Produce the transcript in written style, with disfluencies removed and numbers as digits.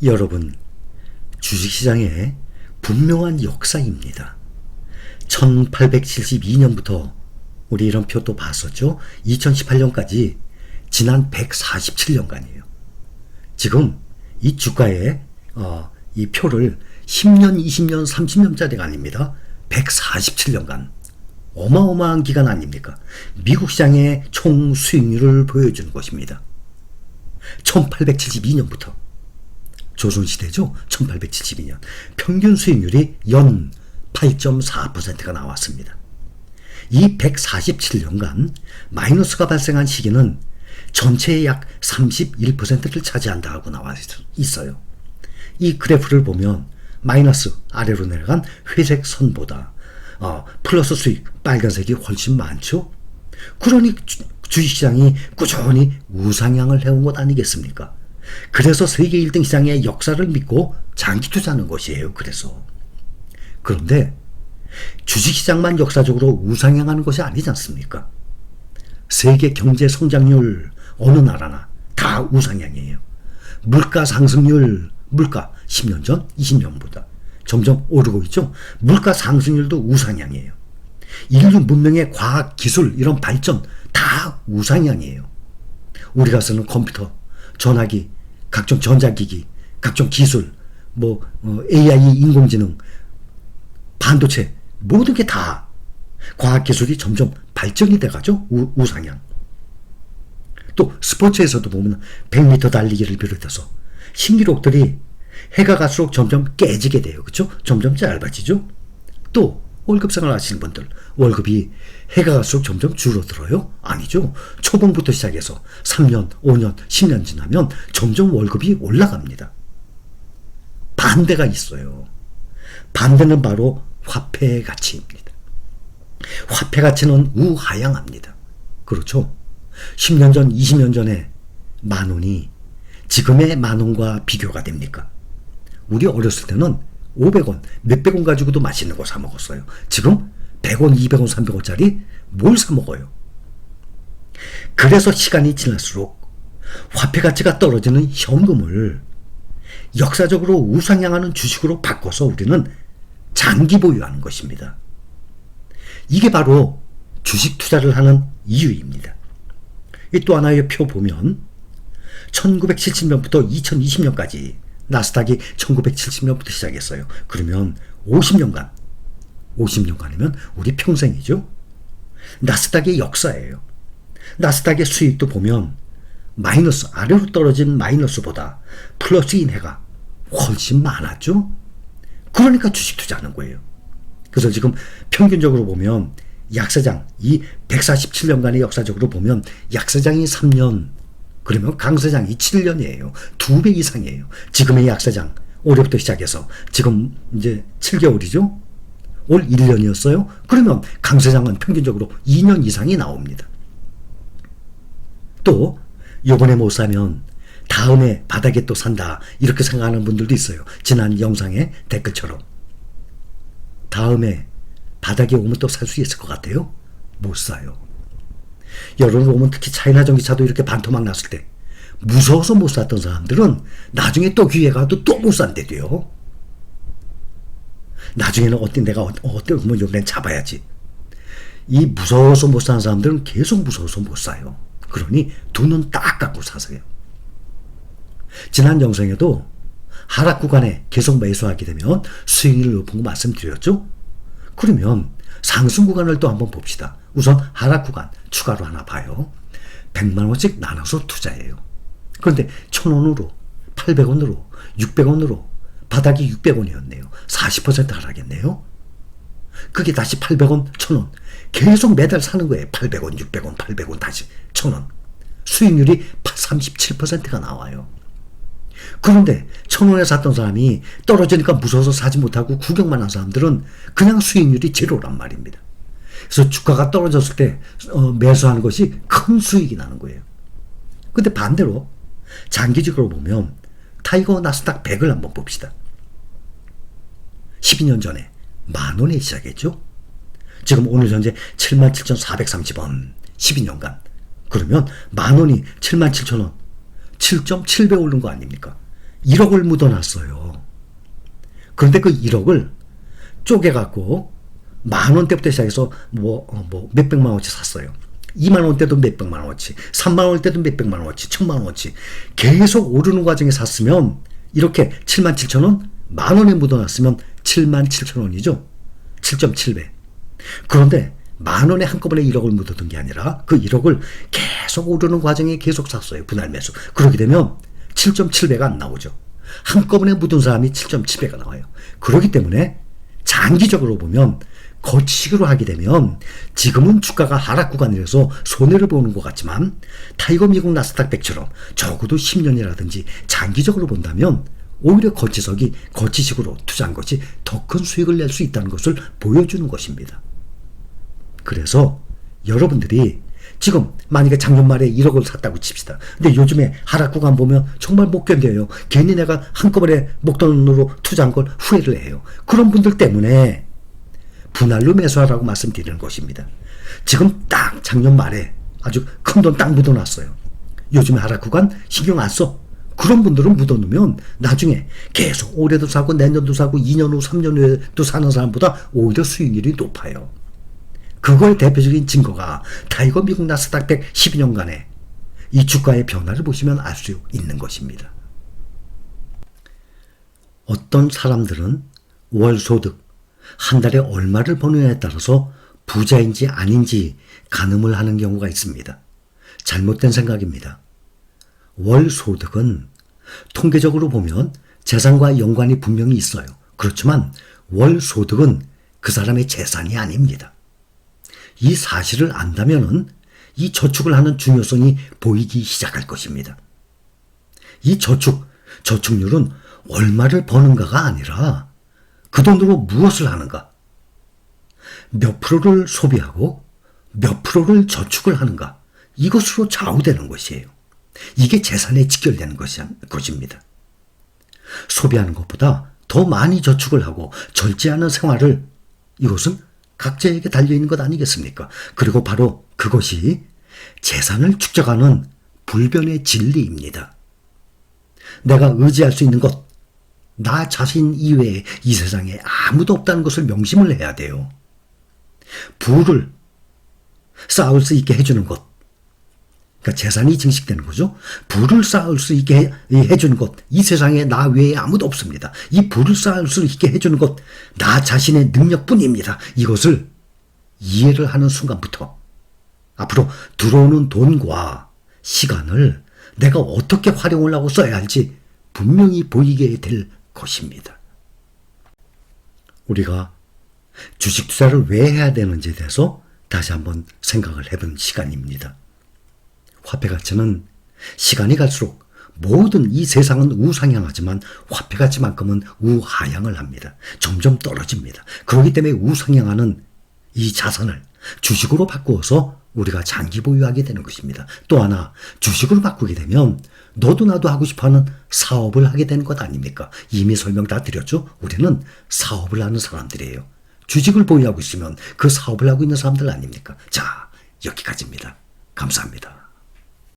여러분, 주식시장의 분명한 역사입니다. 1872년부터 우리 이런 표 또 봤었죠? 2018년까지 지난 147년간이에요. 지금 이 주가의 이 표를 10년, 20년, 30년짜리가 아닙니다. 147년간. 어마어마한 기간 아닙니까? 미국 시장의 총 수익률을 보여주는 것입니다. 1872년부터 조선시대죠. 1872년 평균 수익률이 연 8.4%가 나왔습니다. 이 147년간 마이너스가 발생한 시기는 전체의 약 31%를 차지한다고 나와 있어요. 이 그래프를 보면 마이너스 아래로 내려간 회색 선보다 플러스 수익 빨간색이 훨씬 많죠. 그러니 주식시장이 꾸준히 우상향을 해온 것 아니겠습니까? 그래서 세계 1등 시장의 역사를 믿고 장기 투자하는 것이에요. 그런데 주식시장만 역사적으로 우상향하는 것이 아니지 않습니까? 세계 경제 성장률 어느 나라나 다 우상향이에요. 물가 상승률, 물가 10년 전, 20년보다 점점 오르고 있죠. 물가 상승률도 우상향이에요. 인류 문명의 과학, 기술 이런 발전 다 우상향이에요. 우리가 쓰는 컴퓨터, 전화기, 각종 전자기기, 각종 기술, AI, 인공지능, 반도체 모든 게 다 과학기술이 점점 발전이 돼가죠. 우상향. 또 스포츠에서도 보면 100m 달리기를 비롯해서 신기록들이 해가 갈수록 점점 깨지게 돼요. 그렇죠? 점점 짧아지죠. 또 월급 생활 하시는 분들 월급이 해가 갈수록 점점 줄어들어요? 아니죠. 초봉부터 시작해서 3년, 5년, 10년 지나면 점점 월급이 올라갑니다. 반대가 있어요. 반대는 바로 화폐 가치입니다. 화폐 가치는 우하향합니다. 그렇죠? 10년 전, 20년 전에 만 원이 지금의 만 원과 비교가 됩니까? 우리 어렸을 때는 500원, 몇백 원 가지고도 맛있는 거 사 먹었어요. 지금 100원, 200원, 300원짜리 뭘 사 먹어요? 그래서 시간이 지날수록 화폐 가치가 떨어지는 현금을 역사적으로 우상향하는 주식으로 바꿔서 우리는 장기 보유하는 것입니다. 이게 바로 주식 투자를 하는 이유입니다. 또 하나의 표 보면 1970년부터 2020년까지 나스닥이 1970년부터 시작했어요. 그러면 50년간이면 우리 평생이죠. 나스닥의 역사예요. 나스닥의 수익도 보면 마이너스, 아래로 떨어진 마이너스보다 플러스인 해가 훨씬 많았죠. 그러니까 주식 투자하는 거예요. 그래서 지금 평균적으로 보면 약세장, 이 147년간의 역사적으로 보면 약세장이 3년, 그러면 강세장이 7년이에요. 2배 이상이에요. 지금의 약세장, 올해부터 시작해서 지금 이제 7개월이죠. 올 1년이었어요. 그러면 강세장은 평균적으로 2년 이상이 나옵니다. 또 요번에 못 사면 다음에 바닥에 또 산다 이렇게 생각하는 분들도 있어요. 지난 영상의 댓글처럼. 다음에 바닥에 오면 또 살 수 있을 것 같아요? 못 사요. 여름으로 오면 특히 차이나 전기차도 이렇게 반토막 났을 때 무서워서 못 샀던 사람들은 나중에 또 기회가 와도 또 못 산대도요. 나중에는 내가 그러면 이번엔 잡아야지. 이 무서워서 못 사는 사람들은 계속 무서워서 못 사요. 그러니 두 눈 딱 감고 사세요. 지난 영상에도 하락 구간에 계속 매수하게 되면 수익률이 높은 거 말씀드렸죠? 그러면 상승 구간을 또 한번 봅시다. 우선 하락 구간 추가로 하나 봐요. 100만원씩 나눠서 투자해요. 그런데 1000원으로 800원으로 600원으로 바닥이 600원이었네요. 40% 하락했네요. 그게 다시 800원, 1000원 계속 매달 사는 거예요. 800원, 600원, 800원 다시 1000원. 수익률이 37%가 나와요. 그런데 1000원에 샀던 사람이 떨어지니까 무서워서 사지 못하고 구경만 한 사람들은 그냥 수익률이 제로란 말입니다. 그래서 주가가 떨어졌을 때 매수하는 것이 큰 수익이 나는 거예요. 근데 반대로 장기적으로 보면 타이거 나스닥 100을 한번 봅시다. 12년 전에 만원에 시작했죠. 지금 오늘 현재 77,430원 12년간. 그러면 만원이 77,000원 7.7배 오른 거 아닙니까? 1억을 묻어놨어요. 그런데 그 1억을 쪼개갖고 10,000원대부터 시작해서 몇백만 원어치 샀어요. 2만 원대도 몇백만 원어치, 3만 원대도 몇백만 원어치, 1,000만 원어치 계속 오르는 과정에 샀으면 이렇게 77,000원, 10,000원에 묻어놨으면 77,000원이죠. 7.7배. 그런데 10,000원에 한꺼번에 1억을 묻어둔 게 아니라 그 1억을 계속 오르는 과정에 계속 샀어요. 분할 매수. 그렇게 되면 7.7배가 안 나오죠. 한꺼번에 묻은 사람이 7.7배가 나와요. 그렇기 때문에 장기적으로 보면 거치식으로 하게 되면 지금은 주가가 하락 구간이라서 손해를 보는 것 같지만 타이거 미국 나스닥 100처럼 적어도 10년이라든지 장기적으로 본다면 오히려 거치식으로 투자한 것이 더 큰 수익을 낼 수 있다는 것을 보여주는 것입니다. 그래서 여러분들이 지금 만약에 작년 말에 1억을 샀다고 칩시다. 근데 요즘에 하락 구간 보면 정말 못 견뎌요. 괜히 내가 한꺼번에 목돈으로 투자한 걸 후회를 해요. 그런 분들 때문에 분할로 매수하라고 말씀드리는 것입니다. 지금 딱 작년 말에 아주 큰 돈 딱 묻어놨어요. 요즘에 하락 구간 신경 안 써. 그런 분들은 묻어놓으면 나중에 계속 올해도 사고 내년도 사고 2년 후 3년 후에도 사는 사람보다 오히려 수익률이 높아요. 그걸 대표적인 증거가 타이거 미국 나스닥 100 12년간의 이 주가의 변화를 보시면 알 수 있는 것입니다. 어떤 사람들은 월소득 한 달에 얼마를 버느냐에 따라서 부자인지 아닌지 가늠을 하는 경우가 있습니다. 잘못된 생각입니다. 월소득은 통계적으로 보면 재산과 연관이 분명히 있어요. 그렇지만 월소득은 그 사람의 재산이 아닙니다. 이 사실을 안다면은 이 저축을 하는 중요성이 보이기 시작할 것입니다. 이 저축률은 얼마를 버는가가 아니라 그 돈으로 무엇을 하는가, 몇 프로를 소비하고 몇 프로를 저축을 하는가, 이것으로 좌우되는 것이에요. 이게 재산에 직결되는 것입니다. 소비하는 것보다 더 많이 저축을 하고 절제하는 생활을, 이것은 각자에게 달려있는 것 아니겠습니까? 그리고 바로 그것이 재산을 축적하는 불변의 진리입니다. 내가 의지할 수 있는 것, 나 자신 이외에 이 세상에 아무도 없다는 것을 명심을 해야 돼요. 부를 쌓을 수 있게 해주는 것, 그러니까 재산이 증식되는 거죠. 부를 쌓을 수 있게 해주는 것, 이 세상에 나 외에 아무도 없습니다. 이 부를 쌓을 수 있게 해주는 것, 나 자신의 능력뿐입니다. 이것을 이해를 하는 순간부터 앞으로 들어오는 돈과 시간을 내가 어떻게 활용을 하고 써야 할지 분명히 보이게 될 것입니다. 우리가 주식 투자를 왜 해야 되는지에 대해서 다시 한번 생각을 해본 시간입니다. 화폐 가치는 시간이 갈수록 모든 이 세상은 우상향하지만 화폐 가치만큼은 우하향을 합니다. 점점 떨어집니다. 그렇기 때문에 우상향하는 이 자산을 주식으로 바꾸어서 우리가 장기 보유하게 되는 것입니다. 또 하나, 주식으로 바꾸게 되면 너도 나도 하고 싶어하는 사업을 하게 되는 것 아닙니까? 이미 설명 다 드렸죠? 우리는 사업을 하는 사람들이에요. 주식을 보유하고 있으면 그 사업을 하고 있는 사람들 아닙니까? 자, 여기까지입니다. 감사합니다.